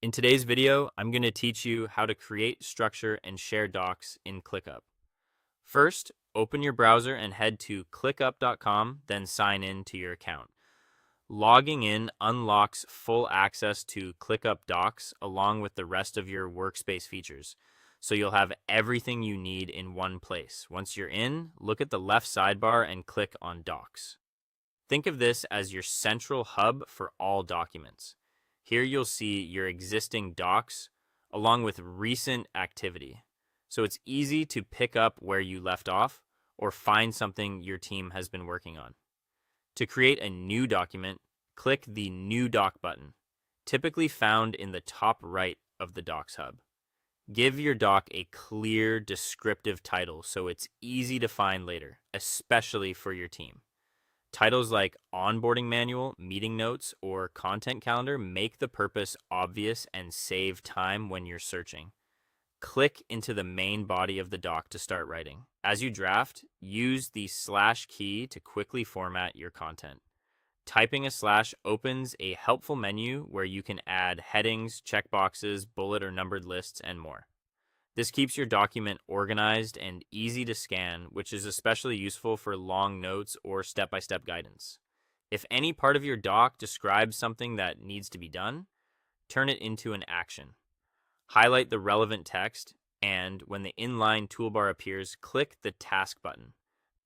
In today's video, I'm going to teach you how to create, structure, and share docs in ClickUp. First, open your browser and head to clickup.com, then sign in to your account. Logging in unlocks full access to ClickUp Docs along with the rest of your workspace features. So you'll have everything you need in one place. Once you're in, look at the left sidebar and click on Docs. Think of this as your central hub for all documents. Here you'll see your existing docs along with recent activity. So it's easy to pick up where you left off or find something your team has been working on. To create a new document, click the New Doc button, typically found in the top right of the Docs hub. Give your doc a clear, descriptive title so it's easy to find later, especially for your team. Titles like onboarding manual, meeting notes, or content calendar make the purpose obvious and save time when you're searching. Click into the main body of the doc to start writing. As you draft, use the slash key to quickly format your content. Typing a slash opens a helpful menu where you can add headings, checkboxes, bullet or numbered lists, and more. This keeps your document organized and easy to scan, which is especially useful for long notes or step-by-step guidance. If any part of your doc describes something that needs to be done, turn it into an action. Highlight the relevant text, and when the inline toolbar appears, click the Task button.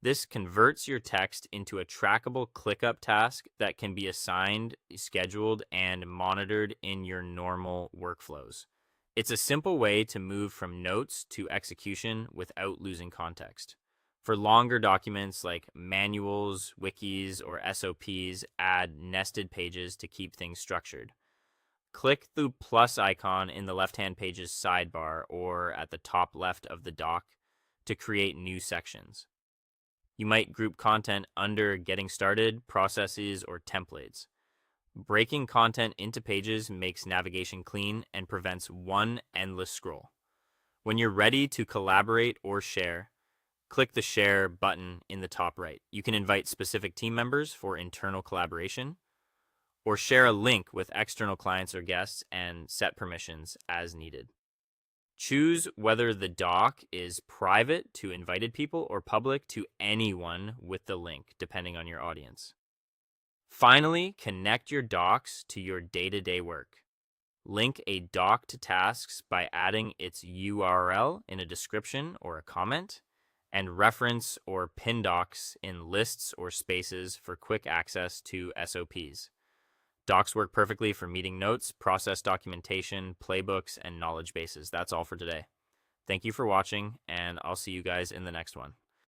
This converts your text into a trackable ClickUp task that can be assigned, scheduled, and monitored in your normal workflows. It's a simple way to move from notes to execution without losing context. For longer documents like manuals, wikis, or SOPs, add nested pages to keep things structured. Click the plus icon in the left-hand page's sidebar or at the top left of the doc to create new sections. You might group content under Getting Started, Processes, or Templates. Breaking content into pages makes navigation clean and prevents one endless scroll. When you're ready to collaborate or share, click the Share button in the top right. You can invite specific team members for internal collaboration, or share a link with external clients or guests and set permissions as needed. Choose whether the doc is private to invited people or public to anyone with the link, depending on your audience. Finally, connect your docs to your day-to-day work. Link a doc to tasks by adding its URL in a description or a comment, and reference or pin docs in lists or spaces for quick access to SOPs. Docs work perfectly for meeting notes, process documentation, playbooks, and knowledge bases. That's all for today. Thank you for watching, and I'll see you guys in the next one.